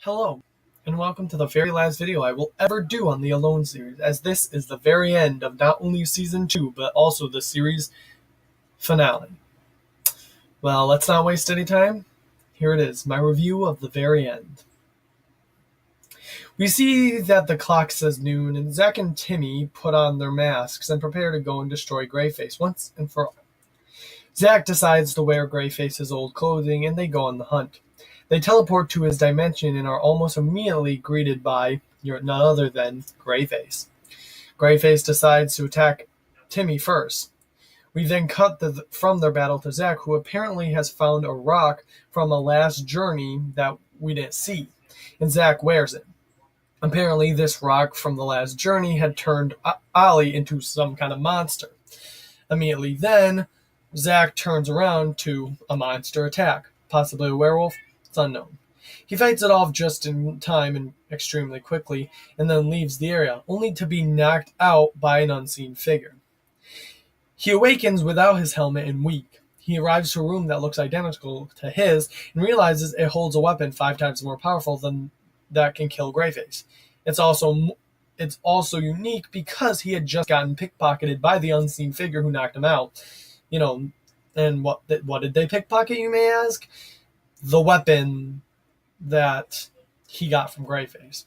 Hello, and welcome to the very last video I will ever do on the Alone series, as this is the very end of not only Season 2, but also the series finale. Well, let's not waste any time. Here it is, my review of the very end. We see that the clock says noon, and Zack and Timmy put on their masks and prepare to go and destroy Greyface once and for all. Zack decides to wear Greyface's old clothing, and they go on the hunt. They teleport to his dimension and are almost immediately greeted by none other than Greyface. Greyface decides to attack Timmy first. We then cut from their battle to Zack, who apparently has found a rock from a last journey that we didn't see, and Zack wears it. Apparently, this rock from the last journey had turned Ollie into some kind of monster. Immediately then, Zack turns around to a monster attack, possibly a werewolf. It's unknown. He fights it off just in time and extremely quickly, and then leaves the area, only to be knocked out by an unseen figure. He awakens without his helmet and weak. He arrives to a room that looks identical to his, and realizes it holds a weapon 5 times more powerful than that can kill Greyface. It's also unique because he had just gotten pickpocketed by the unseen figure who knocked him out. And what did they pickpocket, you may ask? The weapon that he got from Greyface.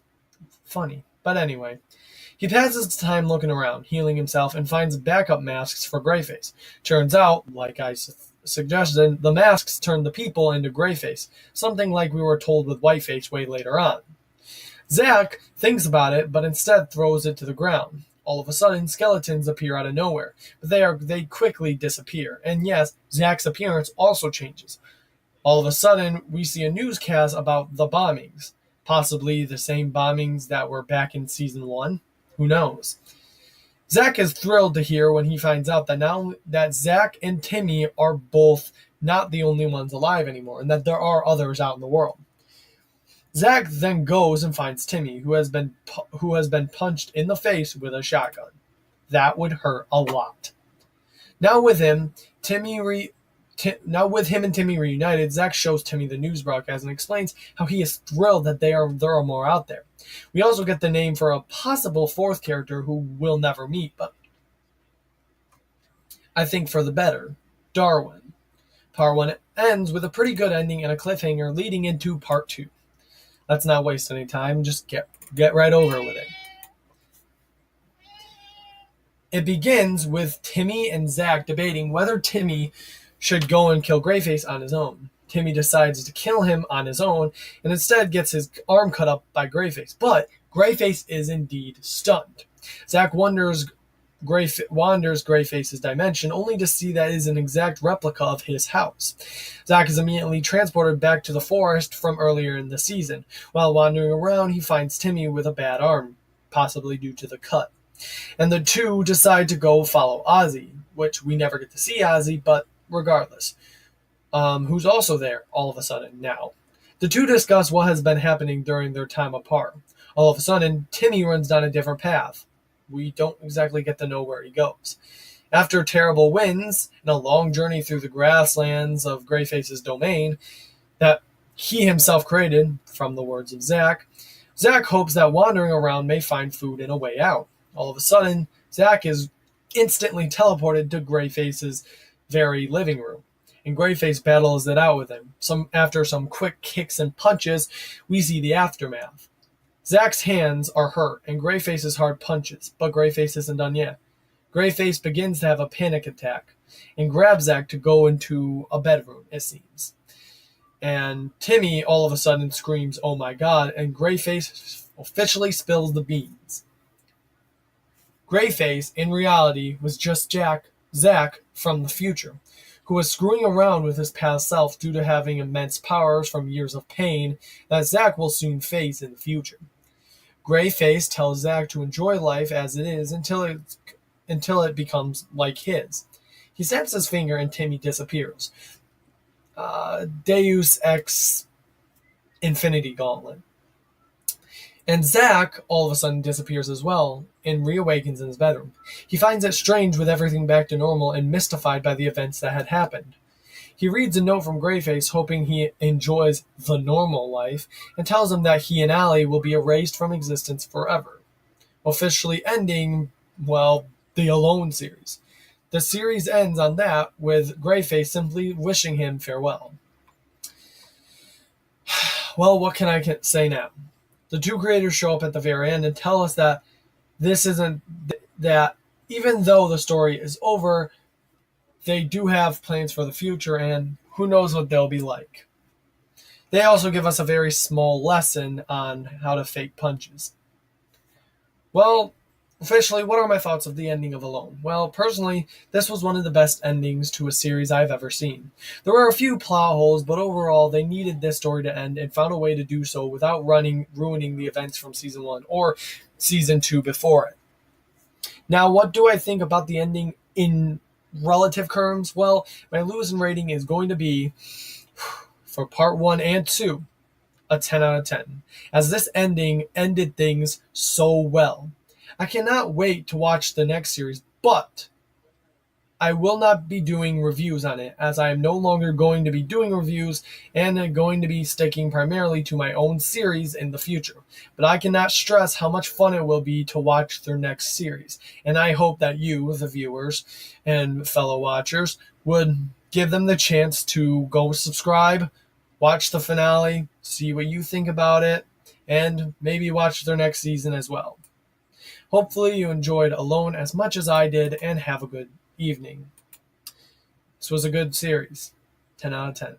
Funny. But anyway, he passes time looking around, healing himself, and finds backup masks for Greyface. Turns out, like I suggested, the masks turn the people into Greyface, something like we were told with Whiteface way later on. Zack thinks about it, but instead throws it to the ground. All of a sudden, skeletons appear out of nowhere, but they quickly disappear. And yes, Zack's appearance also changes. All of a sudden, we see a newscast about the bombings. Possibly the same bombings that were back in Season 1. Who knows? Zack is thrilled to hear when he finds out that Zack and Timmy are both not the only ones alive anymore, and that there are others out in the world. Zack then goes and finds Timmy, who has been punched in the face with a shotgun. That would hurt a lot. Now with him and Timmy reunited, Zack shows Timmy the news broadcast and explains how he is thrilled that there are more out there. We also get the name for a possible 4th character who we'll never meet, but I think for the better, Darwin. Part 1 ends with a pretty good ending and a cliffhanger leading into Part 2. Let's not waste any time, just get right over with it. It begins with Timmy and Zack debating whether Timmy should go and kill Greyface on his own. Timmy decides to kill him on his own and instead gets his arm cut up by Greyface, but Greyface is indeed stunned. Zack wanders Greyface's dimension only to see that it is an exact replica of his house. Zack is immediately transported back to the forest from earlier in the season. While wandering around, he finds Timmy with a bad arm, possibly due to the cut. And the two decide to go follow Ozzy, which we never get to see Ozzy, but regardless, who's also there all of a sudden now. The two discuss what has been happening during their time apart. All of a sudden, Timmy runs down a different path. We don't exactly get to know where he goes. After terrible winds and a long journey through the grasslands of Greyface's domain that he himself created, from the words of Zack, Zack hopes that wandering around may find food and a way out. All of a sudden, Zack is instantly teleported to Greyface's very living room, and Greyface battles it out with him. After some quick kicks and punches, we see the aftermath. Zack's hands are hurt, and Greyface's hard punches, but Greyface isn't done yet. Greyface begins to have a panic attack, and grabs Zack to go into a bedroom, it seems. And Timmy all of a sudden screams, "Oh my god," and Greyface officially spills the beans. Greyface, in reality, was just Zack from the future, who was screwing around with his past self due to having immense powers from years of pain that Zack will soon face in the future. Greyface tells Zack to enjoy life as it is until it becomes like his. He snaps his finger and Timmy disappears. Deus Ex Infinity Gauntlet. And Zack all of a sudden disappears as well and reawakens in his bedroom. He finds it strange with everything back to normal and mystified by the events that had happened. He reads a note from Greyface hoping he enjoys the normal life and tells him that he and Allie will be erased from existence forever, officially ending, well, the Alone series. The series ends on that with Greyface simply wishing him farewell. Well, what can I say now? The two creators show up at the very end and tell us that this isn't that even though the story is over, they do have plans for the future and who knows what they'll be like. They also give us a very small lesson on how to fake punches. Well, officially, what are my thoughts of the ending of Alone? Well, personally, this was one of the best endings to a series I've ever seen. There were a few plot holes, but overall, they needed this story to end and found a way to do so without ruining the events from Season 1 or Season 2 before it. Now, what do I think about the ending in relative terms? Well, my losing rating is going to be, for Part 1 and 2, a 10 out of 10, as this ending ended things so well. I cannot wait to watch the next series, but I will not be doing reviews on it, as I am no longer going to be doing reviews and going to be sticking primarily to my own series in the future. But I cannot stress how much fun it will be to watch their next series, and I hope that you, the viewers and fellow watchers, would give them the chance to go subscribe, watch the finale, see what you think about it, and maybe watch their next season as well. Hopefully you enjoyed Alone as much as I did, and have a good evening. This was a good series. 10 out of 10.